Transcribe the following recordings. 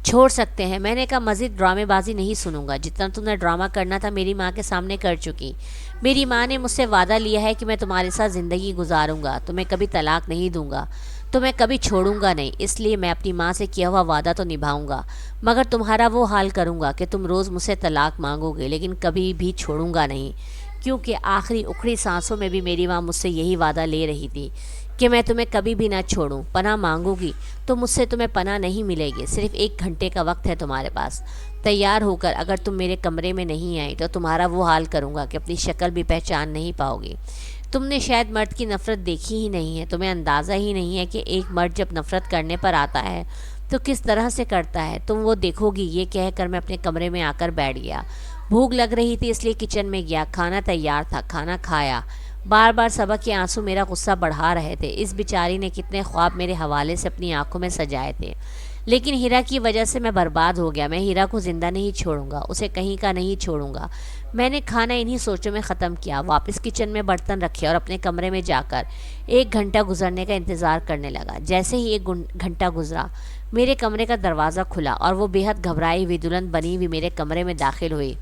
چھوڑ سکتے ہیں۔ میں نے کہا مزید ڈرامے بازی نہیں سنوں گا، جتنا تم نے ڈرامہ کرنا تھا میری ماں کے سامنے کر چکی۔ میری ماں نے مجھ سے وعدہ لیا ہے کہ میں تمہارے ساتھ زندگی گزاروں گا، تمہیں کبھی طلاق نہیں دوں گا، تمہیں کبھی چھوڑوں گا نہیں، اس لیے میں اپنی ماں سے کیا ہوا وعدہ تو نبھاؤں گا، مگر تمہارا وہ حال کروں گا کہ تم روز مجھ سے طلاق مانگو گے لیکن کبھی بھی چھوڑوں گا نہیں، کیونکہ آخری اکھڑی سانسوں میں بھی میری ماں مجھ سے یہی وعدہ لے رہی تھی کہ میں تمہیں کبھی بھی نہ چھوڑوں۔ پناہ مانگو گی تو مجھ سے تمہیں پناہ نہیں ملے گی، صرف 1 گھنٹے کا وقت ہے تمہارے پاس، تیار ہو کر اگر تم میرے کمرے میں نہیں آئی تو تمہارا وہ حال کروں گا کہ اپنی شکل بھی پہچان نہیں پاؤ گی۔ تم نے شاید مرد کی نفرت دیکھی ہی نہیں ہے، تمہیں اندازہ ہی نہیں ہے کہ ایک مرد جب نفرت کرنے پر آتا ہے تو کس طرح سے کرتا ہے، تم وہ دیکھو گی۔ یہ کہہ کر میں اپنے کمرے میں آ کر بیٹھ گیا۔ بھوک لگ رہی تھی اس لیے کچن میں گیا، کھانا تیار تھا، کھانا کھایا۔ بار بار صبا کے آنسو میرا غصہ بڑھا رہے تھے، اس بیچاری نے کتنے خواب میرے حوالے سے اپنی آنکھوں میں سجائے تھے، لیکن ہیرا کی وجہ سے میں برباد ہو گیا۔ میں ہیرا کو زندہ نہیں چھوڑوں گا، اسے کہیں کا نہیں چھوڑوں گا۔ میں نے کھانا انہی سوچوں میں ختم کیا، واپس کچن میں برتن رکھے اور اپنے کمرے میں جا کر 1 گھنٹہ گزرنے کا انتظار کرنے لگا۔ جیسے ہی 1 گھنٹہ گزرا، میرے کمرے کا دروازہ کھلا اور وہ بے حد گھبرائی ہوئی دلہن بنی ہوئی میرے کمرے میں داخل ہوئی۔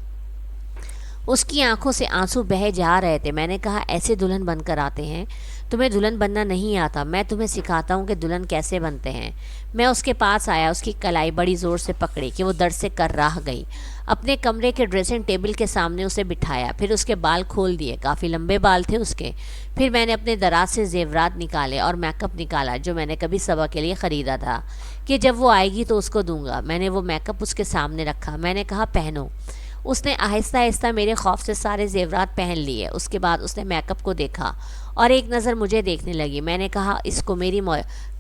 اس کی آنکھوں سے آنسو بہہ جا رہے تھے۔ میں نے کہا ایسے دلہن بن کر آتے ہیں؟ تمہیں دلہن بننا نہیں آتا، میں تمہیں سکھاتا ہوں کہ دلہن کیسے بنتے ہیں۔ میں اس کے پاس آیا، اس کی کلائی بڑی زور سے پکڑی کہ وہ درد سے کر رہ گئی۔ اپنے کمرے کے ڈریسنگ ٹیبل کے سامنے اسے بٹھایا، پھر اس کے بال کھول دیے، کافی لمبے بال تھے اس کے۔ پھر میں نے اپنے دراز سے زیورات نکالے اور میک اپ نکالا جو میں نے کبھی صبا کے لیے خریدا تھا کہ جب وہ آئے گی تو اس کو دوں گا۔ میں نے وہ میک اپ اس کے سامنے رکھا، میں نے کہا پہنو۔ اس نے آہستہ آہستہ میرے خوف سے سارے زیورات پہن لیے۔ اس کے بعد اس نے میک اپ کو دیکھا اور ایک نظر مجھے دیکھنے لگی۔ میں نے کہا اس کو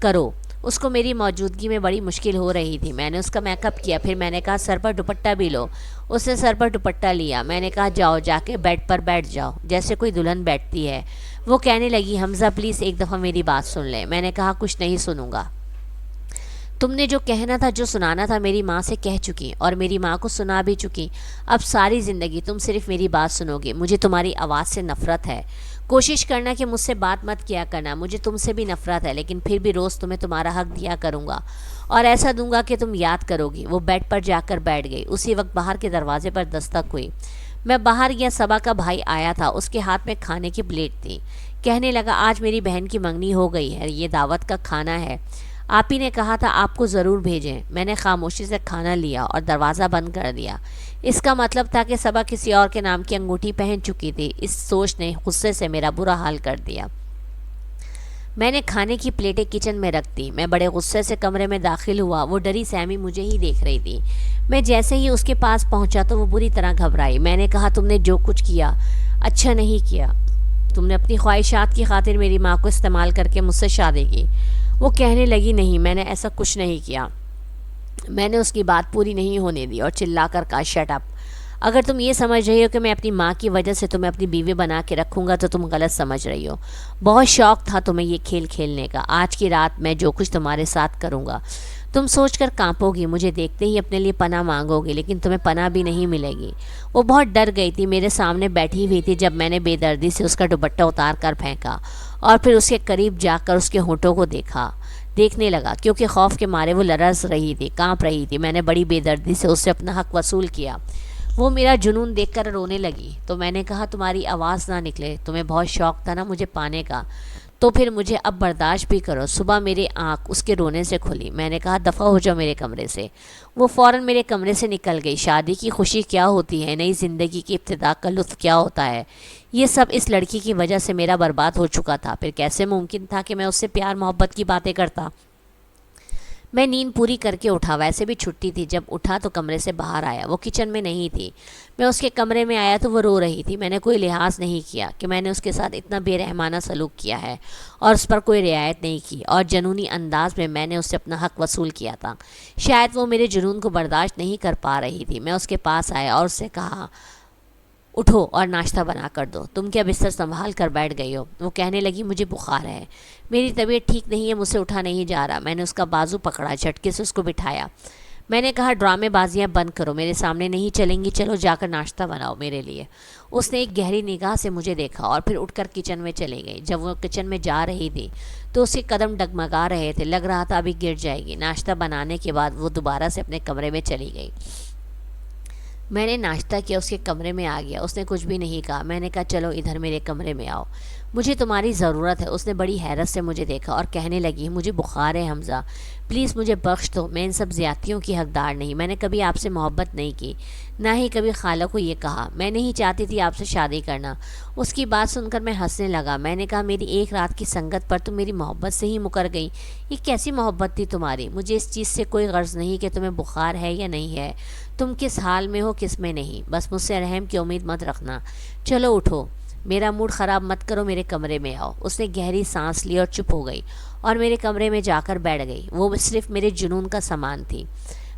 کرو۔ اس کو میری موجودگی میں بڑی مشکل ہو رہی تھی۔ میں نے اس کا میک اپ کیا، پھر میں نے کہا سر پر دوپٹہ بھی لو۔ اس نے سر پر دوپٹہ لیا۔ میں نے کہا جاؤ، جا کے بیڈ پر بیٹھ جاؤ جیسے کوئی دلہن بیٹھتی ہے۔ وہ کہنے لگی حمزہ پلیز ایک دفعہ میری بات سن لے۔ میں نے کہا کچھ نہیں سنوں گا، تم نے جو کہنا تھا جو سنانا تھا میری ماں سے کہہ چکی اور میری ماں کو سنا بھی چکی۔ اب ساری زندگی تم صرف میری بات سنو گے۔ مجھے تمہاری آواز سے نفرت ہے، کوشش کرنا کہ مجھ سے بات مت کیا کرنا۔ مجھے تم سے بھی نفرت ہے، لیکن پھر بھی روز تمہیں تمہارا حق دیا کروں گا اور ایسا دوں گا کہ تم یاد کرو گی۔ وہ بیڈ پر جا کر بیٹھ گئی۔ اسی وقت باہر کے دروازے پر دستک ہوئی۔ میں باہر گیا، صبا کا بھائی آیا تھا، اس کے ہاتھ میں کھانے کی پلیٹ تھی۔ کہنے لگا آج میری بہن کی منگنی ہو گئی ہے، یہ دعوت کا کھانا ہے، آپ ہی نے کہا تھا آپ کو ضرور بھیجیں۔ میں نے خاموشی سے کھانا لیا اور دروازہ بند کر دیا۔ اس کا مطلب تھا کہ صبا کسی اور کے نام کی انگوٹھی پہن چکی تھی۔ اس سوچ نے غصے سے میرا برا حال کر دیا۔ میں نے کھانے کی پلیٹیں کچن میں رکھ دی۔ میں بڑے غصے سے کمرے میں داخل ہوا۔ وہ ڈری سہمی مجھے ہی دیکھ رہی تھی۔ میں جیسے ہی اس کے پاس پہنچا تو وہ بری طرح گھبرائی۔ میں نے کہا تم نے جو کچھ کیا اچھا نہیں کیا، تم نے اپنی خواہشات کی خاطر میری ماں کو استعمال کر کے مجھ سے شادی کی۔ وہ کہنے لگی نہیں، میں نے ایسا کچھ نہیں کیا۔ میں نے اس کی بات پوری نہیں ہونے دی اور چلا کر کہا شٹ اپ، اگر تم یہ سمجھ رہی ہو کہ میں اپنی ماں کی وجہ سے تمہیں اپنی بیوی بنا کے رکھوں گا تو تم غلط سمجھ رہی ہو۔ بہت شوق تھا تمہیں یہ کھیل کھیلنے کا۔ آج کی رات میں جو کچھ تمہارے ساتھ کروں گا تم سوچ کر کانپو گی، مجھے دیکھتے ہی اپنے لیے پناہ مانگو گی، لیکن تمہیں پناہ بھی نہیں ملے گی۔ وہ بہت ڈر گئی تھی، میرے سامنے بیٹھی ہوئی تھی جب میں نے بے دردی سے اس کا دوپٹہ اتار کر پھینکا اور پھر اس کے قریب جا کر اس کے ہونٹوں کو دیکھنے لگا، کیونکہ خوف کے مارے وہ لرز رہی تھی، کانپ رہی تھی۔ میں نے بڑی بے دردی سے اس سے اپنا حق وصول کیا۔ وہ میرا جنون دیکھ کر رونے لگی تو میں نے کہا تمہاری آواز نہ نکلے، تمہیں بہت شوق تھا نا مجھے پانے کا، تو پھر مجھے اب برداشت بھی کرو۔ صبح میری آنکھ اس کے رونے سے کھلی۔ میں نے کہا دفع ہو جاؤ میرے کمرے سے۔ وہ فوراً میرے کمرے سے نکل گئی۔ شادی کی خوشی کیا ہوتی ہے، نئی زندگی کی ابتدا کا لطف کیا ہوتا ہے، یہ سب اس لڑکی کی وجہ سے میرا برباد ہو چکا تھا۔ پھر کیسے ممکن تھا کہ میں اس سے پیار محبت کی باتیں کرتا۔ میں نیند پوری کر کے اٹھا، ویسے بھی چھٹی تھی۔ جب اٹھا تو کمرے سے باہر آیا، وہ کچن میں نہیں تھی۔ میں اس کے کمرے میں آیا تو وہ رو رہی تھی۔ میں نے کوئی لحاظ نہیں کیا کہ میں نے اس کے ساتھ اتنا بے رحمانہ سلوک کیا ہے اور اس پر کوئی رعایت نہیں کی، اور جنونی انداز میں نے اس سے اپنا حق وصول کیا تھا۔ شاید وہ میرے جنون کو برداشت نہیں کر پا رہی تھی۔ میں اس کے پاس آیا اور اس سے کہا اٹھو اور ناشتہ بنا کر دو، تم کیا بستر سنبھال کر بیٹھ گئی ہو؟ وہ کہنے لگی مجھے بخار ہے، میری طبیعت ٹھیک نہیں ہے، مجھ سے اٹھا نہیں جا رہا۔ میں نے اس کا بازو پکڑا، جھٹکے سے اس کو بٹھایا۔ میں نے کہا ڈرامے بازیاں بند کرو، میرے سامنے نہیں چلیں گی، چلو جا کر ناشتہ بناؤ میرے لیے۔ اس نے ایک گہری نگاہ سے مجھے دیکھا اور پھر اٹھ کر کچن میں چلی گئی۔ جب وہ کچن میں جا رہی تھی تو اس کے قدم ڈگمگا رہے تھے، لگ رہا تھا ابھی گر جائے گی۔ ناشتہ بنانے کے بعد وہ دوبارہ سے اپنے کمرے میں چلی گئی۔ میں نے ناشتہ کیا، اس کے کمرے میں آ گیا۔ اس نے کچھ بھی نہیں کہا۔ میں نے کہا چلو ادھر میرے کمرے میں آؤ، مجھے تمہاری ضرورت ہے۔ اس نے بڑی حیرت سے مجھے دیکھا اور کہنے لگی مجھے بخار ہے حمزہ، پلیز مجھے بخش دو، میں ان سب زیادتیوں کی حقدار نہیں۔ میں نے کبھی آپ سے محبت نہیں کی، نہ ہی کبھی خالہ کو یہ کہا۔ میں نہیں چاہتی تھی آپ سے شادی کرنا۔ اس کی بات سن کر میں ہنسنے لگا۔ میں نے کہا میری ایک رات کی سنگت پر تم میری محبت سے ہی مکر گئی، یہ کیسی محبت تھی تمہاری؟ مجھے اس چیز سے کوئی غرض نہیں کہ تمہیں بخار ہے یا نہیں ہے، تم کس حال میں ہو کس میں نہیں، بس مجھ سے رحم کی امید مت رکھنا۔ چلو اٹھو، میرا موڈ خراب مت کرو، میرے کمرے میں آؤ۔ اس نے گہری سانس لی اور چپ ہو گئی اور میرے کمرے میں جا کر بیٹھ گئی۔ وہ صرف میرے جنون کا سامان تھی۔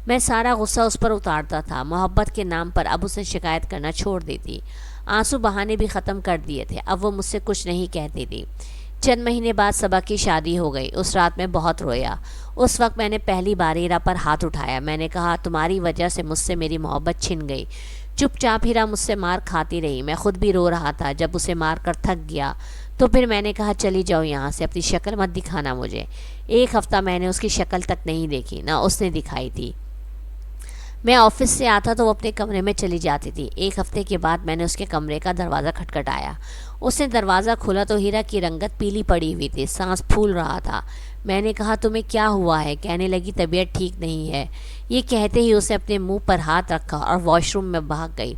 میں سارا غصہ اس پر اتارتا تھا۔ محبت کے نام پر اب اسے شکایت کرنا چھوڑ دی تھی، آنسو بہانے بھی ختم کر دیے تھے۔ اب وہ مجھ سے کچھ نہیں کہتی تھی۔ چند مہینے بعد صبا کی شادی ہو گئی۔ اس رات میں بہت رویا۔ اس وقت میں نے پہلی بار ہیرا پر ہاتھ اٹھایا۔ میں نے کہا تمہاری وجہ سے مجھ سے میری محبت چھن گئی۔ چپ چاپ ہیرا مجھ سے مار کھاتی رہی۔ میں خود بھی رو رہا تھا۔ جب اسے مار کر تھک گیا تو پھر میں نے کہا چلی جاؤ یہاں سے، اپنی شکل مت دکھانا مجھے۔ ایک ہفتہ میں نے اس کی شکل تک نہیں دیکھی، نہ اس نے دکھائی تھی۔ میں آفس سے آتا تو وہ اپنے کمرے میں چلی جاتی تھی۔ ایک ہفتے کے بعد میں نے اس کے کمرے کا دروازہ کھٹکھٹایا۔ اس نے دروازہ کھولا تو ہیرا کی رنگت پیلی پڑی ہوئی تھی، سانس پھول رہا تھا۔ میں نے کہا تمہیں کیا ہوا ہے؟ کہنے لگی طبیعت ٹھیک نہیں ہے۔ یہ کہتے ہی اسے اپنے منہ پر ہاتھ رکھا اور واش روم میں بھاگ گئی۔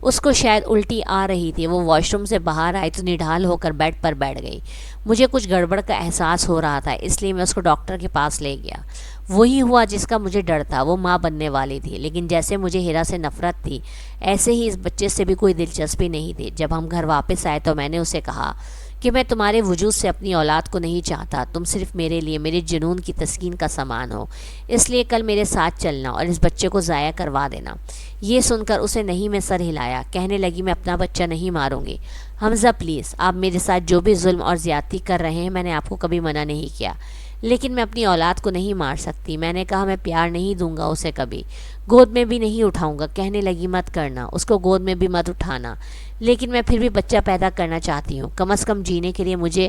اس کو شاید الٹی آ رہی تھی۔ وہ واش روم سے باہر آئی تو نڈھال ہو کر بیڈ پر بیٹھ گئی۔ مجھے کچھ گڑبڑ کا احساس ہو رہا تھا، اس لیے میں اس کو ڈاکٹر کے پاس لے گیا۔ وہی ہوا جس کا مجھے ڈر تھا۔ وہ ماں بننے والی تھی، لیکن جیسے مجھے ہیرا سے نفرت تھی ایسے ہی اس بچے سے بھی کوئی دلچسپی نہیں تھی۔ جب ہم گھر واپس آئے تو میں نے اسے کہا کہ میں تمہارے وجود سے اپنی اولاد کو نہیں چاہتا، تم صرف میرے لیے میرے جنون کی تسکین کا سامان ہو، اس لیے کل میرے ساتھ چلنا اور اس بچے کو ضائع کروا دینا۔ یہ سن کر اسے نہیں میں سر ہلایا۔ کہنے لگی میں اپنا بچہ نہیں ماروں گی۔ حمزہ پلیز، آپ میرے ساتھ جو بھی ظلم اور زیادتی کر رہے ہیں میں نے آپ کو کبھی منع نہیں کیا، لیکن میں اپنی اولاد کو نہیں مار سکتی۔ میں نے کہا میں پیار نہیں دوں گا اسے، کبھی گود میں بھی نہیں اٹھاؤں گا۔ کہنے لگی مت کرنا، اس کو گود میں بھی مت اٹھانا، لیکن میں پھر بھی بچہ پیدا کرنا چاہتی ہوں۔ کم از کم جینے کے لیے مجھے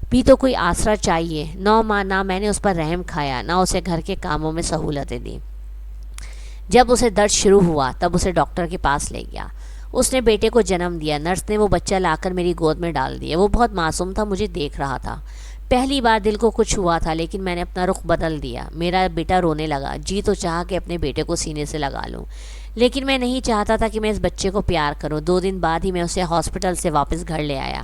بھی تو کوئی آسرا چاہیے۔ نہ میں نے اس پر رحم کھایا، نہ اسے گھر کے کاموں میں سہولتیں دیں۔ جب اسے درد شروع ہوا تب اسے ڈاکٹر کے پاس لے گیا۔ اس نے بیٹے کو جنم دیا۔ نرس نے وہ بچہ لا کر میری گود میں ڈال دیا۔ وہ بہت معصوم تھا، مجھے دیکھ رہا تھا۔ پہلی بار دل کو کچھ ہوا تھا، لیکن میں نے اپنا رخ بدل دیا۔ میرا بیٹا رونے لگا۔ جی تو چاہا کہ اپنے بیٹے کو سینے سے لگا لوں، لیکن میں نہیں چاہتا تھا کہ میں اس بچے کو پیار کروں۔ 2 دن بعد ہی میں اسے ہاسپٹل سے واپس گھر لے آیا۔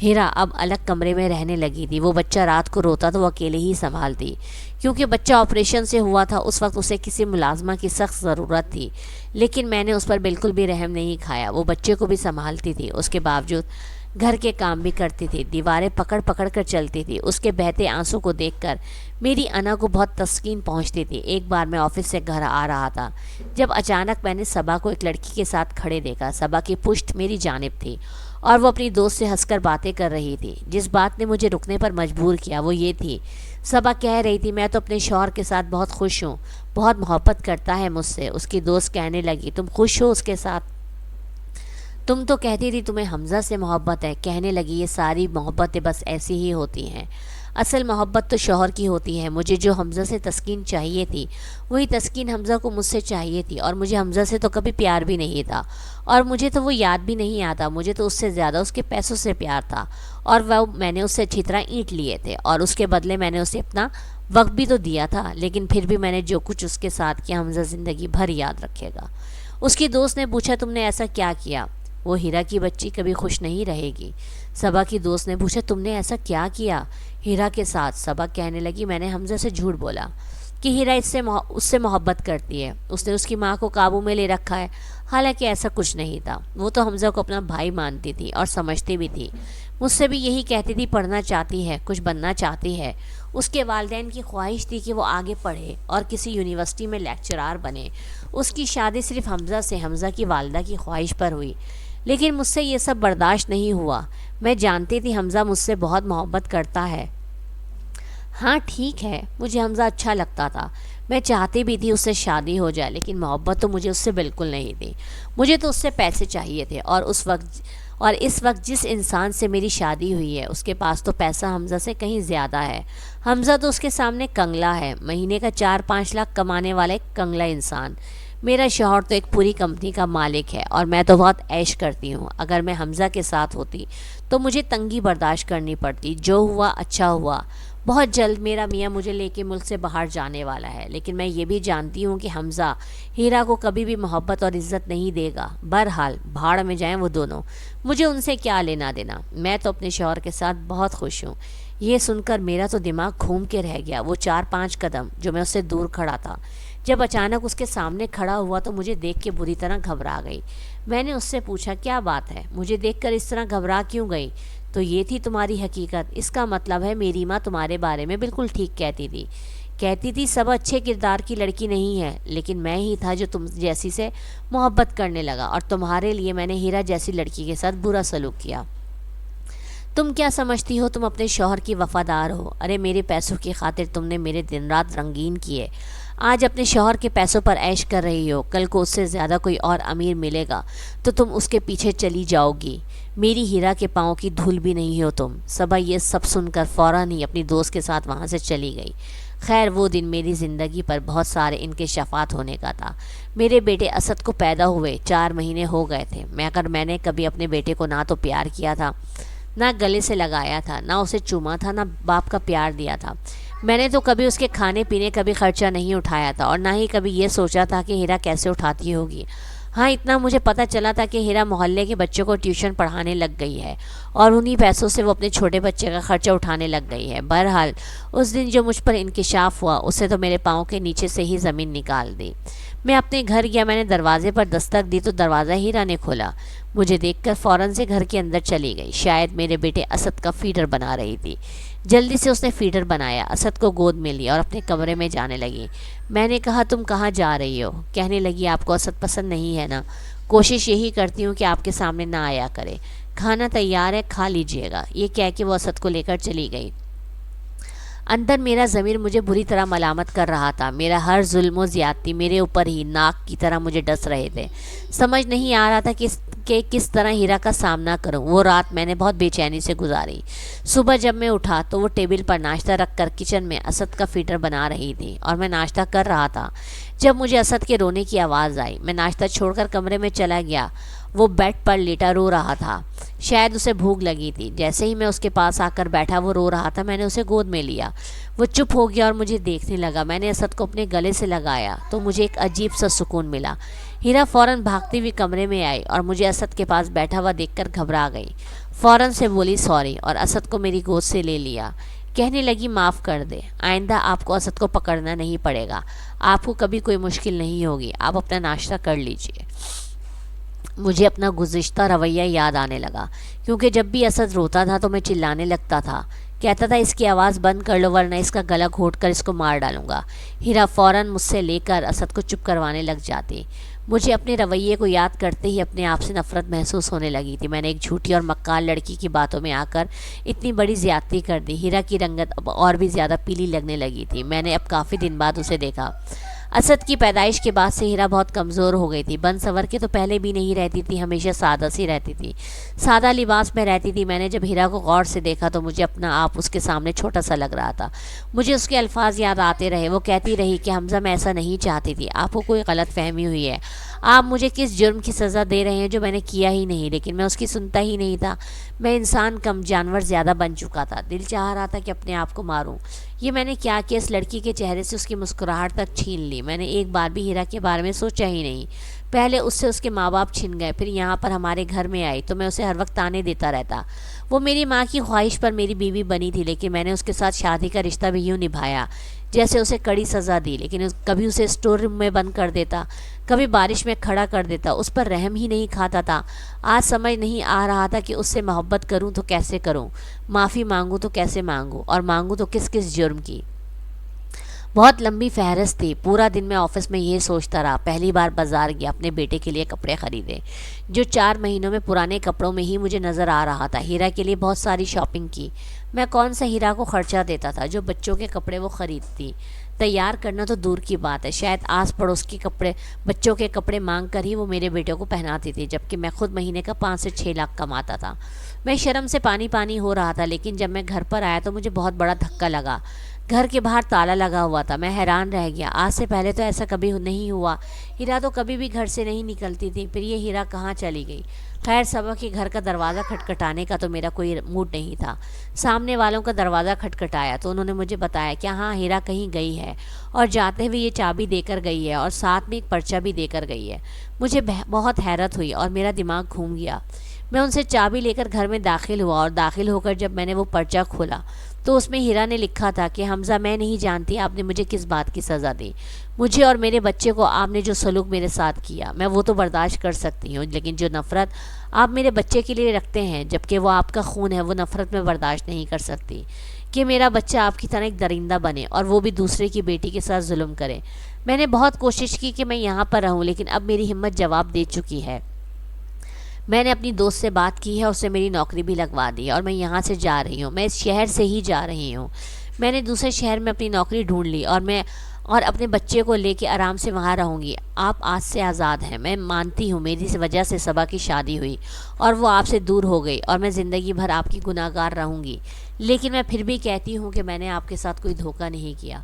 ہیرا اب الگ کمرے میں رہنے لگی تھی۔ وہ بچہ رات کو روتا تو وہ اکیلے ہی سنبھالتی، کیونکہ بچہ آپریشن سے ہوا تھا۔ اس وقت اسے کسی ملازمہ کی سخت ضرورت تھی، لیکن میں نے اس پر بالکل بھی رحم نہیں کھایا۔ وہ بچے کو بھی سنبھالتی تھی، اس کے باوجود گھر کے کام بھی کرتی تھی، دیواریں پکڑ پکڑ کر چلتی تھی۔ اس کے بہتے آنسوں کو دیکھ کر میری انا کو بہت تسکین پہنچتی تھی۔ ایک بار میں آفس سے گھر آ رہا تھا جب اچانک میں نے صبا کو ایک لڑکی کے ساتھ کھڑے دیکھا۔ صبا کی پشت میری جانب تھی اور وہ اپنی دوست سے ہنس کر باتیں کر رہی تھی۔ جس بات نے مجھے رکنے پر مجبور کیا وہ یہ تھی، صبا کہہ رہی تھی میں تو اپنے شوہر کے ساتھ بہت خوش ہوں، بہت محبت کرتا ہے مجھ سے۔ اس کی دوست کہنے لگی تم خوش ہو اس کے ساتھ؟ تم تو کہتی تھی تمہیں حمزہ سے محبت ہے۔ کہنے لگی یہ ساری محبتیں بس ایسی ہی ہوتی ہیں، اصل محبت تو شوہر کی ہوتی ہے۔ مجھے جو حمزہ سے تسکین چاہیے تھی وہی تسکین حمزہ کو مجھ سے چاہیے تھی، اور مجھے حمزہ سے تو کبھی پیار بھی نہیں تھا، اور مجھے تو وہ یاد بھی نہیں آتا۔ مجھے تو اس سے زیادہ اس کے پیسوں سے پیار تھا، اور وہ میں نے اس سے اچھی طرح اینٹ لیے تھے، اور اس کے بدلے میں نے اسے اپنا وقت بھی تو دیا تھا، لیکن پھر بھی میں نے جو کچھ اس کے ساتھ کیا حمزہ زندگی بھر یاد رکھے گا۔ اس کی دوست نے پوچھا تم نے ایسا کیا کیا؟ وہ ہیرا کی بچی کبھی خوش نہیں رہے گی۔ صبا کی دوست نے پوچھا تم نے ایسا کیا کیا ہیرا کے ساتھ؟ صبا کہنے لگی میں نے حمزہ سے جھوٹ بولا کہ ہیرا اس سے محبت کرتی ہے، اس نے اس کی ماں کو قابو میں لے رکھا ہے، حالانکہ ایسا کچھ نہیں تھا۔ وہ تو حمزہ کو اپنا بھائی مانتی تھی اور سمجھتی بھی تھی۔ مجھ سے بھی یہی کہتی تھی پڑھنا چاہتی ہے، کچھ بننا چاہتی ہے۔ اس کے والدین کی خواہش تھی کہ وہ آگے پڑھے اور کسی یونیورسٹی میں لیکچرار بنے۔ اس کی شادی صرف حمزہ کی والدہ کی خواہش پر ہوئی، لیکن مجھ سے یہ سب برداشت نہیں ہوا۔ میں جانتی تھی حمزہ مجھ سے بہت محبت کرتا ہے۔ ہاں ٹھیک ہے، مجھے حمزہ اچھا لگتا تھا، میں چاہتی بھی تھی اس سے شادی ہو جائے، لیکن محبت تو مجھے اس سے بالکل نہیں تھی۔ مجھے تو اس سے پیسے چاہیے تھے، اور اس وقت جس انسان سے میری شادی ہوئی ہے اس کے پاس تو پیسہ حمزہ سے کہیں زیادہ ہے۔ حمزہ تو اس کے سامنے کنگلا ہے، مہینے کا 4-5 لاکھ کمانے والا ایک کنگلا انسان۔ میرا شوہر تو ایک پوری کمپنی کا مالک ہے اور میں تو بہت عیش کرتی ہوں۔ اگر میں حمزہ کے ساتھ ہوتی تو مجھے تنگی برداشت کرنی پڑتی۔ جو ہوا اچھا ہوا۔ بہت جلد میرا میاں مجھے لے کے ملک سے باہر جانے والا ہے، لیکن میں یہ بھی جانتی ہوں کہ حمزہ ہیرا کو کبھی بھی محبت اور عزت نہیں دے گا۔ بہرحال بھاڑ میں جائیں وہ دونوں، مجھے ان سے کیا لینا دینا۔ میں تو اپنے شوہر کے ساتھ بہت خوش ہوں۔ یہ سن کر میرا تو دماغ گھوم کے رہ گیا۔ وہ 4-5 قدم جو میں اس سے دور کھڑا تھا، جب اچانک اس کے سامنے کھڑا ہوا تو مجھے دیکھ کے بری طرح گھبرا گئی۔ میں نے اس سے پوچھا، کیا بات ہے؟ مجھے دیکھ کر اس طرح گھبرا کیوں گئی؟ تو یہ تھی تمہاری حقیقت۔ اس کا مطلب ہے میری ماں تمہارے بارے میں بالکل ٹھیک کہتی تھی سب اچھے کردار کی لڑکی نہیں ہے، لیکن میں ہی تھا جو تم جیسی سے محبت کرنے لگا، اور تمہارے لیے میں نے ہیرا جیسی لڑکی کے ساتھ برا سلوک کیا۔ تم کیا سمجھتی ہو تم اپنے شوہر کی وفادار ہو؟ ارے میرے پیسوں کی خاطر تم نے میرے دن رات رنگین کیے۔ آج اپنے شوہر کے پیسوں پر عیش کر رہی ہو، کل کو اس سے زیادہ کوئی اور امیر ملے گا تو تم اس کے پیچھے چلی جاؤ گی۔ میری ہیرا کے پاؤں کی دھول بھی نہیں ہو تم۔ صبا یہ سب سن کر فوراً ہی اپنی دوست کے ساتھ وہاں سے چلی گئی۔ خیر وہ دن میری زندگی پر بہت سارے انکشافات ہونے کا تھا۔ میرے بیٹے اسد کو پیدا ہوئے 4 مہینے ہو گئے تھے۔ میں نے کبھی اپنے بیٹے کو نہ تو پیار کیا تھا، نہ گلے سے لگایا تھا، نہ اسے چوما تھا، نہ باپ کا پیار دیا تھا۔ میں نے تو کبھی اس کے کھانے پینے کا بھی خرچہ نہیں اٹھایا تھا، اور نہ ہی کبھی یہ سوچا تھا کہ ہیرا کیسے اٹھاتی ہوگی۔ ہاں اتنا مجھے پتہ چلا تھا کہ ہیرا محلے کے بچوں کو ٹیوشن پڑھانے لگ گئی ہے، اور انہی پیسوں سے وہ اپنے چھوٹے بچے کا خرچہ اٹھانے لگ گئی ہے۔ بہرحال اس دن جو مجھ پر انکشاف ہوا اسے تو میرے پاؤں کے نیچے سے ہی زمین نکال دی۔ میں اپنے گھر گیا، میں نے دروازے پر دستک دی تو دروازہ ہیرا نے کھولا۔ مجھے دیکھ کر فوراً سے گھر کے اندر چلی گئی۔ شاید میرے بیٹے اسد کا فیڈر بنا رہی تھی۔ جلدی سے اس نے فیڈر بنایا، اسد کو گود میں لیا اور اپنے کمرے میں جانے لگی۔ میں نے کہا، تم کہاں جا رہی ہو؟ کہنے لگی، آپ کو اسد پسند نہیں ہے نا؟ کوشش یہی کرتی ہوں کہ آپ کے سامنے نہ آیا کرے۔ کھانا تیار ہے، کھا لیجئے گا۔ یہ کہہ کے وہ اسد کو لے کر چلی گئی۔ اندر میرا ضمیر مجھے بری طرح ملامت کر رہا تھا۔ میرا ہر ظلم و زیادتی میرے اوپر ہی ناک کی طرح مجھے ڈس رہے تھے۔ سمجھ نہیں آ رہا تھا کہ کس طرح ہیرا کا سامنا کروں۔ وہ رات میں نے بہت بے چینی سے گزاری۔ صبح جب میں اٹھا تو وہ ٹیبل پر ناشتہ رکھ کر کچن میں اسد کا فیڈر بنا رہی تھی، اور میں ناشتہ کر رہا تھا جب مجھے اسد کے رونے کی آواز آئی۔ میں ناشتہ چھوڑ کر کمرے میں چلا گیا۔ وہ بیڈ پر لیٹا رو رہا تھا، شاید اسے بھوک لگی تھی۔ جیسے ہی میں اس کے پاس آ کر بیٹھا، وہ رو رہا تھا۔ میں نے اسے گود میں لیا۔ وہ چپ ہو گیا اور مجھے دیکھنے لگا۔ میں نے اسد کو اپنے گلے سے لگایا تو مجھے ایک عجیب سا سکون ملا۔ ہیرا فوراً بھاگتی ہوئی کمرے میں آئی اور مجھے اسد کے پاس بیٹھا ہوا دیکھ کر گھبرا گئی۔ فوراً سے بولی سوری، اور اسد کو میری گود سے لے لیا۔ کہنے لگی، معاف کر دے، آئندہ آپ کو اسد کو پکڑنا نہیں پڑے گا، آپ کو کبھی کوئی مشکل نہیں ہوگی، آپ اپنا ناشتہ کر لیجئے۔ مجھے اپنا گزشتہ رویہ یاد آنے لگا، کیونکہ جب بھی اسد روتا تھا تو میں چلانے لگتا تھا، کہتا تھا اس کی آواز بند کر لو ورنہ اس کا گلا گھونٹ کر اس کو مار ڈالوں گا۔ ہیرا فوراً مجھ سے لے کر اسد کو چپ کروانے لگ جاتی۔ مجھے اپنے رویے کو یاد کرتے ہی اپنے آپ سے نفرت محسوس ہونے لگی تھی۔ میں نے ایک جھوٹی اور مکار لڑکی کی باتوں میں آ کر اتنی بڑی زیادتی کر دی۔ ہیرا کی رنگت اب اور بھی زیادہ پیلی لگنے لگی تھی۔ میں نے اب کافی دن بعد اسے دیکھا۔ اسد کی پیدائش کے بعد سے ہیرا بہت کمزور ہو گئی تھی۔ بن سور کے تو پہلے بھی نہیں رہتی تھی، ہمیشہ سادہ سی رہتی تھی، سادہ لباس میں رہتی تھی۔ میں نے جب ہیرا کو غور سے دیکھا تو مجھے اپنا آپ اس کے سامنے چھوٹا سا لگ رہا تھا۔ مجھے اس کے الفاظ یاد آتے رہے۔ وہ کہتی رہی کہ حمزہ میں ایسا نہیں چاہتی تھی، آپ کو کوئی غلط فہمی ہوئی ہے، آپ مجھے کس جرم کی سزا دے رہے ہیں جو میں نے کیا ہی نہیں۔ لیکن میں اس کی سنتا ہی نہیں تھا۔ میں انسان کم جانور زیادہ بن چکا تھا۔ دل چاہ رہا تھا کہ اپنے آپ کو ماروں۔ یہ میں نے کیا کہ اس لڑکی کے چہرے سے اس کی مسکراہٹ تک چھین لی۔ میں نے ایک بار بھی ہیرا کے بارے میں سوچا ہی نہیں۔ پہلے اس سے اس کے ماں باپ چھن گئے، پھر یہاں پر ہمارے گھر میں آئی تو میں اسے ہر وقت تانے دیتا رہتا۔ وہ میری ماں کی خواہش پر میری بیوی بنی تھی، لیکن میں نے اس کے ساتھ شادی کا رشتہ بھی یوں نبھایا جیسے اسے کڑی سزا دی۔ لیکن کبھی اسے اسٹور روم میں بند کر دیتا، کبھی بارش میں کھڑا کر دیتا، اس پر رحم ہی نہیں کھاتا تھا۔ آج سمجھ نہیں آ رہا تھا کہ اس سے محبت کروں تو کیسے کروں، معافی مانگوں تو کیسے مانگوں، اور مانگوں تو کس کس جرم کی۔ بہت لمبی فہرست تھی۔ پورا دن میں آفس میں یہ سوچتا رہا۔ پہلی بار بازار گیا، اپنے بیٹے کے لیے کپڑے خریدے جو 4 مہینوں میں پرانے کپڑوں میں ہی مجھے نظر آ رہا تھا۔ ہیرا کے لیے بہت ساری شاپنگ کی۔ میں کون سا ہیرا کو خرچہ دیتا تھا جو بچوں کے کپڑے وہ خریدتی؟ تیار کرنا تو دور کی بات ہے، شاید آس پڑوس کے کپڑے، بچوں کے کپڑے مانگ کر ہی وہ میرے بیٹے کو پہناتی تھی، جبکہ میں خود مہینے کا 5 سے 6 لاکھ کماتا تھا۔ میں شرم سے پانی پانی ہو رہا تھا، لیکن جب میں گھر پر آیا تو مجھے بہت بڑا دھکا لگا۔ گھر کے باہر تالا لگا ہوا تھا۔ میں حیران رہ گیا، آج سے پہلے تو ایسا کبھی نہیں ہوا۔ ہیرا تو کبھی بھی گھر سے نہیں نکلتی تھی، پھر یہ ہیرا کہاں چلی گئی؟ خیر، صبح کے گھر کا دروازہ کھٹکھٹانے کا تو میرا کوئی موڈ نہیں تھا۔ سامنے والوں کا دروازہ کھٹکھٹایا تو انہوں نے مجھے بتایا کہ ہاں، ہیرا کہیں گئی ہے اور جاتے ہوئے یہ چابی دے کر گئی ہے اور ساتھ میں ایک پرچہ بھی دے کر گئی ہے۔ مجھے بہت حیرت ہوئی اور میرا دماغ گھوم گیا۔ میں ان سے چابی لے کر گھر میں داخل ہوا اور داخل ہو کر جب میں نے وہ پرچہ کھولا تو اس میں ہیرا نے لکھا تھا کہ حمزہ، میں نہیں جانتی آپ نے مجھے کس بات کی سزا دی۔ مجھے اور میرے بچے کو آپ نے جو سلوک میرے ساتھ کیا، میں وہ تو برداشت کر سکتی ہوں، لیکن جو نفرت آپ میرے بچے کے لیے رکھتے ہیں جبکہ وہ آپ کا خون ہے، وہ نفرت میں برداشت نہیں کر سکتی کہ میرا بچہ آپ کی طرح ایک درندہ بنے اور وہ بھی دوسرے کی بیٹی کے ساتھ ظلم کرے۔ میں نے بہت کوشش کی کہ میں یہاں پر رہوں، لیکن اب میری ہمت جواب دے چکی ہے۔ میں نے اپنی دوست سے بات کی ہے، اسے میری نوکری بھی لگوا دی ہے اور میں یہاں سے جا رہی ہوں۔ میں اس شہر سے ہی جا رہی ہوں۔ میں نے دوسرے شہر میں اپنی نوکری ڈھونڈ لی اور اپنے بچے کو لے کے آرام سے وہاں رہوں گی۔ آپ آج سے آزاد ہیں۔ میں مانتی ہوں میری وجہ سے صبا کی شادی ہوئی اور وہ آپ سے دور ہو گئی اور میں زندگی بھر آپ کی گناہ گار رہوں گی، لیکن میں پھر بھی کہتی ہوں کہ میں نے آپ کے ساتھ کوئی دھوکہ نہیں کیا۔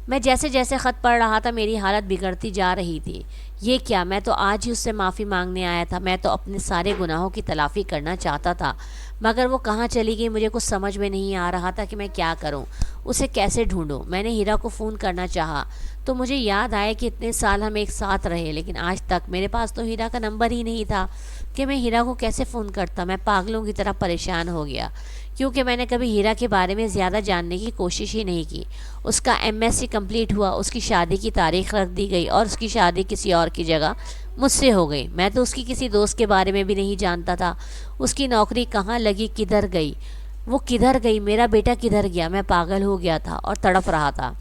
میں جیسے جیسے خط پڑھ رہا تھا میری حالت بگڑتی جا رہی تھی۔ یہ کیا، میں تو آج ہی اس سے معافی مانگنے آیا تھا، میں تو اپنے سارے گناہوں کی تلافی کرنا چاہتا تھا، مگر وہ کہاں چلی گئی؟ مجھے کچھ سمجھ میں نہیں آ رہا تھا کہ میں کیا کروں، اسے کیسے ڈھونڈوں۔ میں نے ہیرا کو فون کرنا چاہا تو مجھے یاد آیا کہ اتنے سال ہم ایک ساتھ رہے، لیکن آج تک میرے پاس تو ہیرا کا نمبر ہی نہیں تھا کہ میں ہیرا کو کیسے فون کرتا۔ میں پاگلوں کی طرح پریشان ہو گیا کیونکہ میں نے کبھی ہیرا کے بارے میں زیادہ جاننے کی کوشش ہی نہیں کی۔ اس کا MSc کمپلیٹ ہوا، اس کی شادی کی تاریخ رکھ دی گئی اور اس کی شادی کسی اور کی جگہ مجھ سے ہو گئی۔ میں تو اس کی کسی دوست کے بارے میں بھی نہیں جانتا تھا۔ اس کی نوکری کہاں لگی، کدھر گئی، وہ کدھر گئی، میرا بیٹا کدھر گیا؟ میں پاگل ہو گیا تھا اور تڑپ رہا تھا۔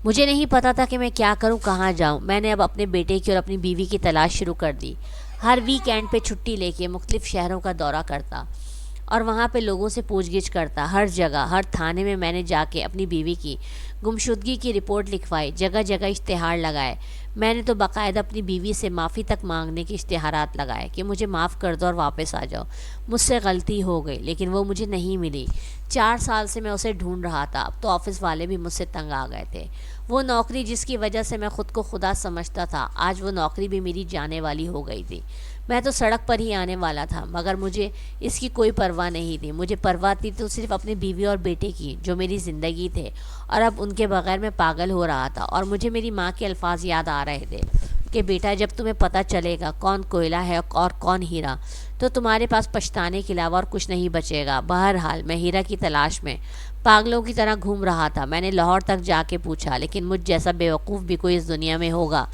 مجھے نہیں پتا تھا کہ میں کیا کروں، کہاں جاؤں۔ میں نے اب اپنے بیٹے کی اور اپنی بیوی کی تلاش شروع کر دی۔ ہر ویک اینڈ پہ چھٹی لے کے مختلف شہروں کا دورہ کرتا اور وہاں پہ لوگوں سے پوچھ گچھ کرتا۔ ہر جگہ، ہر تھانے میں میں نے جا کے اپنی بیوی کی گمشدگی کی رپورٹ لکھوائی، جگہ جگہ اشتہار لگائے۔ میں نے تو باقاعدہ اپنی بیوی سے معافی تک مانگنے کے اشتہارات لگائے کہ مجھے معاف کر دو اور واپس آ جاؤ، مجھ سے غلطی ہو گئی، لیکن وہ مجھے نہیں ملی۔ 4 سال سے میں اسے ڈھونڈ رہا تھا، اب تو آفس والے بھی مجھ سے تنگ آ گئے تھے۔ وہ نوکری جس کی وجہ سے میں خود کو خدا سمجھتا تھا، آج وہ نوکری بھی میری جانے والی ہو گئی تھی۔ میں تو سڑک پر ہی آنے والا تھا، مگر مجھے اس کی کوئی پرواہ نہیں تھی۔ مجھے پرواہ تھی تو صرف اپنی بیوی اور بیٹے کی، جو میری زندگی تھے، اور اب ان کے بغیر میں پاگل ہو رہا تھا۔ اور مجھے میری ماں کے الفاظ یاد آ رہے تھے کہ بیٹا، جب تمہیں پتہ چلے گا کون کوئلہ ہے اور کون ہیرا، تو تمہارے پاس پچھتانے کے علاوہ اور کچھ نہیں بچے گا۔ بہرحال میں ہیرا کی تلاش میں پاگلوں کی طرح گھوم رہا تھا۔ میں نے لاہور تک جا کے پوچھا، لیکن مجھ جیسا بیوقوف بھی کوئی اس دنیا میں ہوگا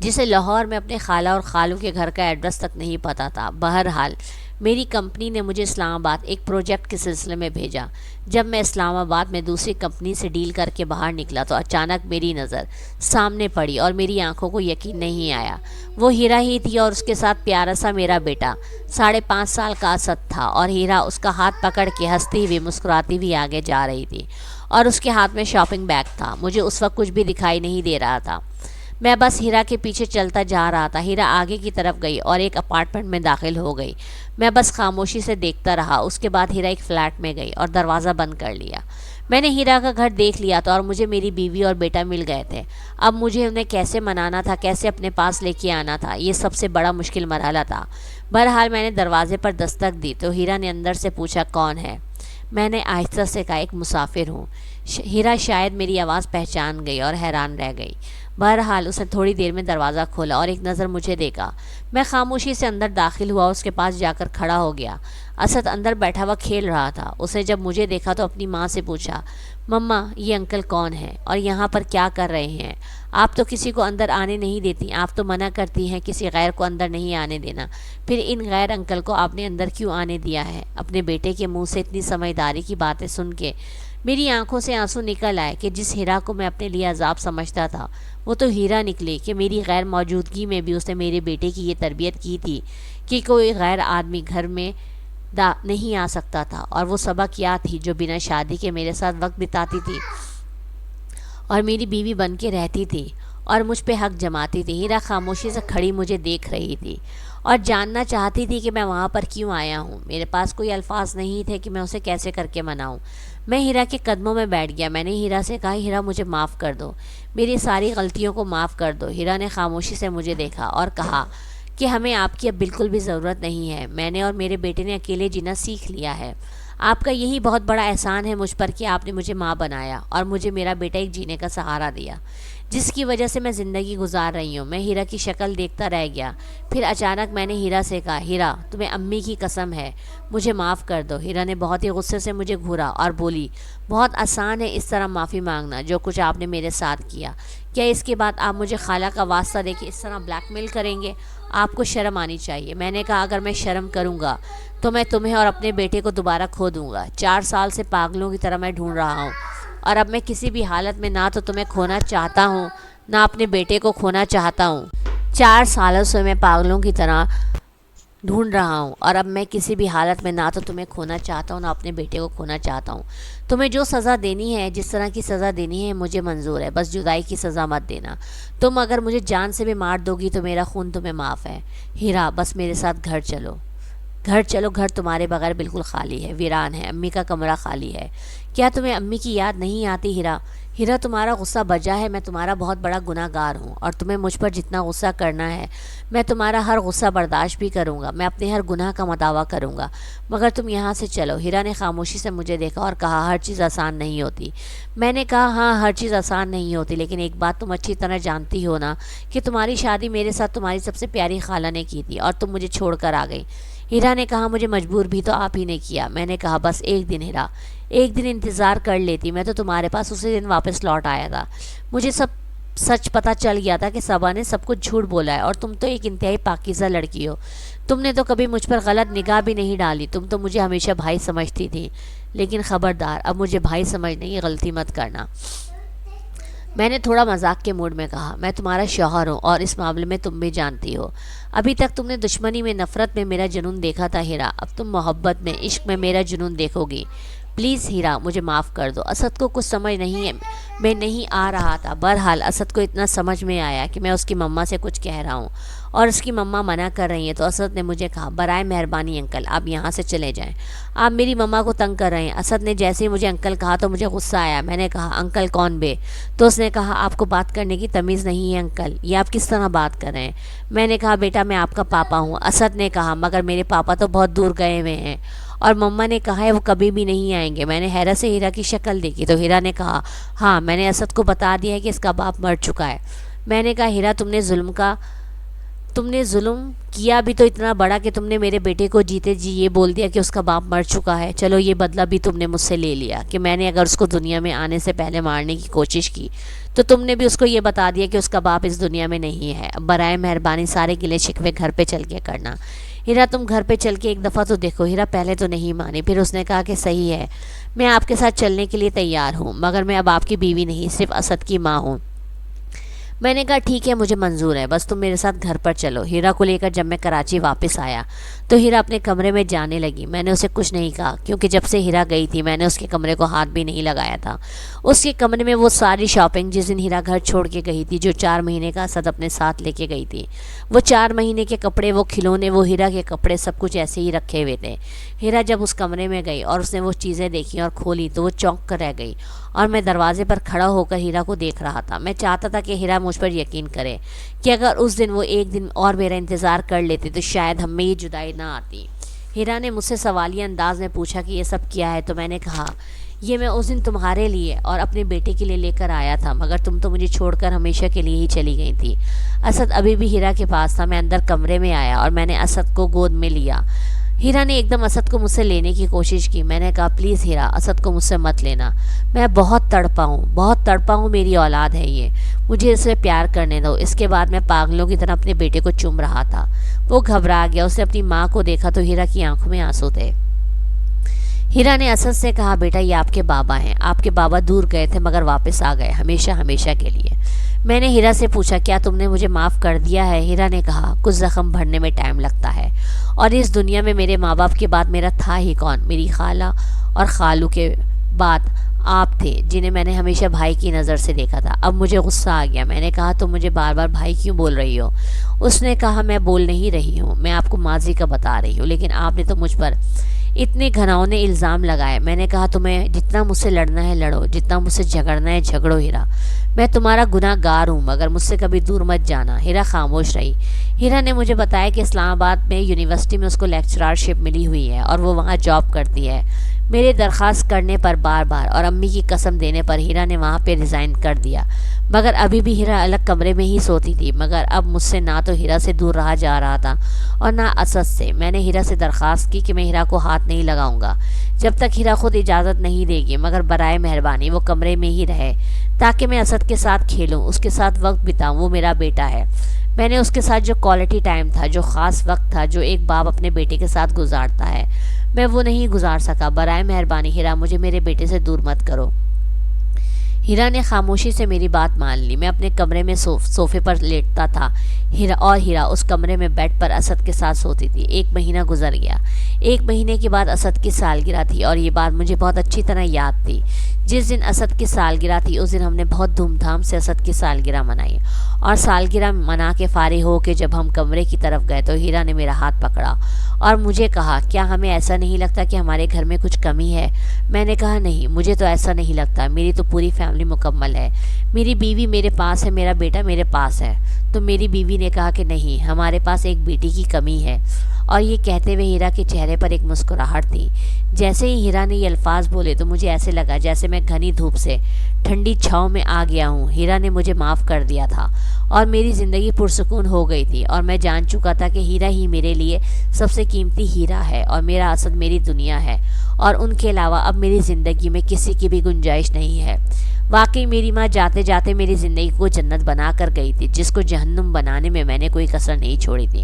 جسے لاہور میں اپنے خالہ اور خالو کے گھر کا ایڈریس تک نہیں پتہ تھا۔ بہرحال میری کمپنی نے مجھے اسلام آباد ایک پروجیکٹ کے سلسلے میں بھیجا۔ جب میں اسلام آباد میں دوسری کمپنی سے ڈیل کر کے باہر نکلا تو اچانک میری نظر سامنے پڑی اور میری آنکھوں کو یقین نہیں آیا۔ وہ ہیرا ہی تھی اور اس کے ساتھ پیارا سا میرا بیٹا 5.5 سال کا اسد تھا، اور ہیرا اس کا ہاتھ پکڑ کے ہنستی ہوئی مسکراتی ہوئی آگے جا رہی تھی اور اس کے ہاتھ میں شاپنگ بیگ تھا۔ مجھے اس وقت کچھ بھی دکھائی نہیں دے رہا تھا، میں بس ہیرا کے پیچھے چلتا جا رہا تھا۔ ہیرا آگے کی طرف گئی اور ایک اپارٹمنٹ میں داخل ہو گئی۔ میں بس خاموشی سے دیکھتا رہا۔ اس کے بعد ہیرا ایک فلیٹ میں گئی اور دروازہ بند کر لیا۔ میں نے ہیرا کا گھر دیکھ لیا تھا اور مجھے میری بیوی اور بیٹا مل گئے تھے۔ اب مجھے انہیں کیسے منانا تھا، کیسے اپنے پاس لے کے آنا تھا، یہ سب سے بڑا مشکل مرحلہ تھا۔ بہرحال میں نے دروازے پر دستک دی تو ہیرا نے اندر سے پوچھا، کون ہے؟ میں نے آہستہ سے کہا، ایک مسافر ہوں۔ ہیرا شاید میری آواز پہچان گئی اور حیران رہ گئی۔ بہرحال اس نے تھوڑی دیر میں دروازہ کھولا اور ایک نظر مجھے دیکھا۔ میں خاموشی سے اندر داخل ہوا، اس کے پاس جا کر کھڑا ہو گیا۔ اسد اندر بیٹھا ہوا کھیل رہا تھا۔ اس نے جب مجھے دیکھا تو اپنی ماں سے پوچھا، مما، یہ انکل کون ہے اور یہاں پر کیا کر رہے ہیں؟ آپ تو کسی کو اندر آنے نہیں دیتی، آپ تو منع کرتی ہیں کسی غیر کو اندر نہیں آنے دینا، پھر ان غیر انکل کو آپ نے اندر کیوں آنے دیا ہے؟ اپنے بیٹے کے منہ سے اتنی سمجھداری کی باتیں سن کے میری آنکھوں سے آنسو نکل آئے کہ جس ہیرا کو میں اپنے لیے عذاب سمجھتا تھا وہ تو ہیرا نکلے کہ میری غیر موجودگی میں بھی اس نے میرے بیٹے کی یہ تربیت کی تھی کہ کوئی غیر آدمی گھر میں نہیں آ سکتا تھا، اور وہ سبق کیا تھی جو بنا شادی کے میرے ساتھ وقت بتاتی تھی اور میری بیوی بن کے رہتی تھی اور مجھ پہ حق جماتی تھی۔ ہیرا خاموشی سے کھڑی مجھے دیکھ رہی تھی اور جاننا چاہتی تھی کہ میں وہاں پر کیوں آیا ہوں۔ میرے پاس کوئی الفاظ نہیں تھے کہ میں اسے کیسے کر کے مناؤں۔ میں ہیرا کے قدموں میں بیٹھ گیا۔ میں نے ہیرا سے کہا، ہیرا مجھے معاف کر دو، میری ساری غلطیوں کو معاف کر دو۔ ہیرا نے خاموشی سے مجھے دیکھا اور کہا کہ ہمیں آپ کی اب بالکل بھی ضرورت نہیں ہے، میں نے اور میرے بیٹے نے اکیلے جینا سیکھ لیا ہے۔ آپ کا یہی بہت بڑا احسان ہے مجھ پر کہ آپ نے مجھے ماں بنایا اور مجھے میرا بیٹا ایک جینے کا سہارا دیا جس کی وجہ سے میں زندگی گزار رہی ہوں۔ میں ہیرا کی شکل دیکھتا رہ گیا۔ پھر اچانک میں نے ہیرا سے کہا، ہیرا تمہیں امی کی قسم ہے، مجھے معاف کر دو۔ ہیرا نے بہت ہی غصے سے مجھے گھورا اور بولی، بہت آسان ہے اس طرح معافی مانگنا جو کچھ آپ نے میرے ساتھ کیا۔ کیا اس کے بعد آپ مجھے خالہ کا واسطہ دے کے اس طرح بلیک میل کریں گے؟ آپ کو شرم آنی چاہیے۔ میں نے کہا، اگر میں شرم کروں گا تو میں تمہیں اور اپنے بیٹے کو دوبارہ کھو دوں گا۔ 4 سال سے پاگلوں کی طرح میں ڈھونڈ رہا ہوں اور اب میں کسی بھی حالت میں نہ تو تمہیں کھونا چاہتا ہوں نہ اپنے بیٹے کو کھونا چاہتا ہوں۔ 4 سالوں سے میں پاگلوں کی طرح ڈھونڈ رہا ہوں اور اب میں کسی بھی حالت میں نہ تو تمہیں کھونا چاہتا ہوں نہ اپنے بیٹے کو کھونا چاہتا ہوں۔ تمہیں جو سزا دینی ہے، جس طرح کی سزا دینی ہے مجھے منظور ہے، بس جدائی کی سزا مت دینا۔ تم اگر مجھے جان سے بھی مار دو گی تو میرا خون تمہیں معاف ہے۔ ہیرا بس میرے ساتھ گھر چلو، گھر چلو۔ گھر تمہارے بغیر بالکل خالی ہے، ویران ہے، امی کا کمرہ خالی ہے۔ کیا تمہیں امی کی یاد نہیں آتی ہیرا؟ ہیرا تمہارا غصہ بجا ہے، میں تمہارا بہت بڑا گناہ گار ہوں اور تمہیں مجھ پر جتنا غصہ کرنا ہے میں تمہارا ہر غصہ برداشت بھی کروں گا، میں اپنے ہر گناہ کا مداوع کروں گا، مگر تم یہاں سے چلو۔ ہیرا نے خاموشی سے مجھے دیکھا اور کہا، ہر چیز آسان نہیں ہوتی۔ میں نے کہا، ہاں ہر چیز آسان نہیں ہوتی، لیکن ایک بات تم اچھی طرح جانتی ہو نا کہ تمہاری شادی میرے ساتھ تمہاری سب سے پیاری خالہ نے کی تھی اور تم مجھے چھوڑ کر آ گئی۔ ہیرا نے کہا، مجھے مجبور بھی تو آپ ہی نے کیا۔ میں نے کہا، بس ایک دن ہیرا، ایک دن انتظار کر لیتی، میں تو تمہارے پاس اسی دن واپس لوٹ آیا تھا۔ مجھے سب سچ پتہ چل گیا تھا کہ صبا نے سب کچھ جھوٹ بولا ہے اور تم تو ایک انتہائی پاکیزہ لڑکی ہو۔ تم نے تو کبھی مجھ پر غلط نگاہ بھی نہیں ڈالی، تم تو مجھے ہمیشہ بھائی سمجھتی تھی، لیکن خبردار اب مجھے بھائی سمجھنے کی غلطی مت کرنا۔ میں نے تھوڑا مذاق کے موڈ میں کہا، میں تمہارا شوہر ہوں اور اس معاملے میں تم بھی جانتی ہو۔ ابھی تک تم نے دشمنی میں، نفرت میں میرا جنون دیکھا تھا ہیرا، اب تم محبت میں، عشق میں میرا جنون دیکھو گی۔ پلیز ہیرا مجھے معاف کر دو۔ اسد کو کچھ سمجھ نہیں آ رہا تھا۔ بہرحال اسد کو اتنا سمجھ میں آیا کہ میں اس کی مما سے کچھ کہہ رہا ہوں اور اس کی مما منع کر رہی ہیں، تو اسد نے مجھے کہا، برائے مہربانی انکل آپ یہاں سے چلے جائیں، آپ میری مما کو تنگ کر رہے ہیں۔ اسد نے جیسے ہی مجھے انکل کہا تو مجھے غصہ آیا۔ میں نے کہا، انکل کون بے؟ تو اس نے کہا، آپ کو بات کرنے کی تمیز نہیں ہے انکل، یہ آپ کس طرح بات کر رہے ہیں؟ میں نے کہا، بیٹا میں آپ کا پاپا ہوں۔ اسد نے کہا، مگر میرے پاپا تو بہت دور گئے ہوئے ہیں اور مما نے کہا ہے وہ کبھی بھی نہیں آئیں گے۔ میں نے حیرت سے ہیرا کی شکل دیکھی تو ہیرا نے کہا، ہاں میں نے اسد کو بتا دیا ہے کہ اس کا باپ مر چکا ہے۔ میں نے کہا، ہیرا تم نے ظلم کیا بھی تو اتنا بڑا کہ تم نے میرے بیٹے کو جیتے جی یہ بول دیا کہ اس کا باپ مر چکا ہے۔ چلو یہ بدلہ بھی تم نے مجھ سے لے لیا کہ میں نے اگر اس کو دنیا میں آنے سے پہلے مارنے کی کوشش کی تو تم نے بھی اس کو یہ بتا دیا کہ اس کا باپ اس دنیا میں نہیں ہے۔ اب برائے مہربانی سارے گلے شکوے گھر پہ چل کے کرنا۔ ہیرا تم گھر پہ چل کے ایک دفعہ تو دیکھو۔ ہیرا پہلے تو نہیں مانی، پھر اس نے کہا کہ صحیح ہے، میں آپ کے ساتھ چلنے کے لیے تیار ہوں، مگر میں اب آپ کی بیوی نہیں، صرف اسد کی ماں ہوں۔ میں نے کہا، ٹھیک ہے مجھے منظور ہے، بس تم میرے ساتھ گھر پر چلو۔ ہیرا کو لے کر جب میں کراچی واپس آیا تو ہیرا اپنے کمرے میں جانے لگی۔ میں نے اسے کچھ نہیں کہا کیونکہ جب سے ہیرا گئی تھی میں نے اس کے کمرے کو ہاتھ بھی نہیں لگایا تھا۔ اس کے کمرے میں وہ ساری شاپنگ جس دن ہیرا گھر چھوڑ کے گئی تھی، جو 4 مہینے کا اسد اپنے ساتھ لے کے گئی تھی، وہ 4 مہینے کے کپڑے، وہ کھلونے، وہ ہیرا کے کپڑے، سب کچھ ایسے ہی رکھے ہوئے تھے۔ ہیرا جب اس کمرے میں گئی اور اس نے وہ چیزیں دیکھی اور کھولی تو وہ چونک کر رہ گئی اور میں دروازے پر کھڑا ہو کر ہیرا کو دیکھ رہا تھا۔ میں چاہتا تھا کہ ہیرا مجھ پر یقین کرے کہ اگر اس دن وہ ایک دن اور میرا انتظار کر لیتے تو شاید ہم میں یہ جدائی نہ آتی۔ ہیرا نے مجھ سے سوالیہ انداز میں پوچھا کہ یہ سب کیا ہے، تو میں نے کہا، یہ میں اس دن تمہارے لیے اور اپنے بیٹے کے لیے لے کر آیا تھا، مگر تم تو مجھے چھوڑ کر ہمیشہ کے لیے ہی چلی گئی تھی۔ اسد ابھی بھی ہیرا کے پاس تھا۔ میں اندر کمرے میں آیا اور میں نے اسد کو گود میں لیا۔ ہیرا نے ایک دم اسد کو مجھ سے لینے کی کوشش کی۔ میں نے کہا، پلیز ہیرا اسد کو مجھ سے مت لینا، میں بہت تڑپا ہوں، میری اولاد ہے یہ، مجھے اسے پیار کرنے دو۔ اس کے بعد میں پاگلوں کی طرح اپنے بیٹے کو چوم رہا تھا۔ وہ گھبرا گیا، اس نے اپنی ماں کو دیکھا تو ہیرا کی آنکھوں میں آنسو تھے۔ ہیرا نے اسد سے کہا، بیٹا یہ آپ کے بابا ہیں، آپ کے بابا دور گئے تھے مگر واپس آ گئے، ہمیشہ کے لیے۔ میں نے ہیرا سے پوچھا کیا تم نے مجھے معاف کر دیا ہے؟ ہیرا نے کہا کچھ زخم بھرنے میں ٹائم لگتا ہے، اور اس دنیا میں میرے ماں باپ کے بعد میرا تھا ہی کون؟ میری خالہ اور خالو کے بعد آپ تھے جنہیں میں نے ہمیشہ بھائی کی نظر سے دیکھا تھا۔ اب مجھے غصہ آ گیا۔ میں نے کہا تم مجھے بار بار بھائی کیوں بول رہی ہو؟ اس نے کہا میں بول نہیں رہی ہوں، میں آپ کو ماضی کا بتا رہی ہوں، لیکن آپ نے تو مجھ پر اتنے گھناؤنے الزام لگائے۔ میں نے کہا تمہیں جتنا مجھ سے لڑنا ہے لڑو، جتنا مجھ سے جھگڑنا ہے جھگڑو ہیرا، میں تمہارا گناہ گار ہوں، مگر مجھ سے کبھی دور مت جانا۔ ہیرا خاموش رہی۔ ہیرا نے مجھے بتایا کہ اسلام آباد میں یونیورسٹی میں اس کو لیکچرارشپ ملی ہوئی ہے اور وہ وہاں جاب کرتی ہے۔ میرے درخواست کرنے پر بار بار اور امی کی قسم دینے پر ہیرا نے وہاں پہ ریزائن کر دیا، مگر ابھی بھی ہیرا الگ کمرے میں ہی سوتی تھی۔ مگر اب مجھ سے نہ تو ہیرا سے دور رہا جا رہا تھا اور نہ اسد سے۔ میں نے ہیرا سے درخواست کی کہ میں ہیرا کو ہاتھ نہیں لگاؤں گا جب تک ہیرا خود اجازت نہیں دے گی، مگر برائے مہربانی وہ کمرے میں ہی رہے تاکہ میں اسد کے ساتھ کھیلوں، اس کے ساتھ وقت بتاؤں، وہ میرا بیٹا ہے۔ میں نے اس کے ساتھ جو کوالٹی ٹائم تھا، جو خاص وقت تھا جو ایک باپ اپنے بیٹے کے ساتھ گزارتا ہے، میں وہ نہیں گزار سکا۔ برائے مہربانی ہیرا مجھے میرے بیٹے سے دور مت کرو۔ ہیرا نے خاموشی سے میری بات مان لی۔ میں اپنے کمرے میں صوفے پر لیٹتا تھا اور ہیرا اس کمرے میں بیڈ پر اسد کے ساتھ سوتی تھی۔ 1 مہینہ گزر گیا۔ 1 مہینے کے بعد اسد کی سالگرہ تھی اور یہ بات مجھے بہت اچھی طرح یاد تھی۔ جس دن اسد کی سالگرہ تھی اس دن ہم نے بہت دھوم دھام سے اسد کی سالگرہ منائی، اور سالگرہ منا کے فارغ ہو کے جب ہم کمرے کی طرف گئے تو ہیرا نے میرا ہاتھ پکڑا اور مجھے کہا کیا ہمیں ایسا نہیں لگتا کہ ہمارے گھر میں کچھ کمی ہے؟ میں نے کہا نہیں، مجھے تو ایسا نہیں لگتا، میری تو پوری فیملی مکمل ہے، میری بیوی میرے پاس ہے، میرا بیٹا میرے پاس ہے۔ تو میری بیوی نے کہا کہ نہیں، ہمارے پاس ایک بیٹی کی کمی ہے، اور یہ کہتے ہوئے ہیرا کے چہرے پر ایک مسکراہٹ تھی۔ جیسے ہی ہیرا نے یہ الفاظ بولے تو مجھے ایسے لگا جیسے میں گھنی دھوپ سے ٹھنڈی چھاؤں میں آ گیا ہوں۔ ہیرا نے مجھے معاف کر دیا تھا اور میری زندگی پرسکون ہو گئی تھی، اور میں جان چکا تھا کہ ہیرا ہی میرے لیے سب سے قیمتی ہیرا ہے، اور میرا اسد میری دنیا ہے، اور ان کے علاوہ اب میری زندگی میں کسی کی بھی گنجائش نہیں ہے۔ واقعی میری ماں جاتے جاتے میری زندگی کو جنت بنا کر گئی تھی، جس کو جہنم بنانے میں نے کوئی کسر نہیں چھوڑی تھی۔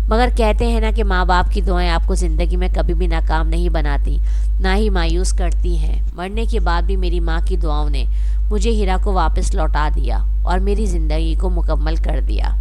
مگر کہتے ہیں نا کہ ماں باپ کی دعائیں آپ کو زندگی میں کبھی بھی ناکام نہیں بناتی، نہ ہی مایوس کرتی ہیں۔ مرنے کے بعد بھی میری ماں کی دعاؤں نے مجھے ہیرا کو واپس لوٹا دیا اور میری زندگی کو مکمل کر دیا۔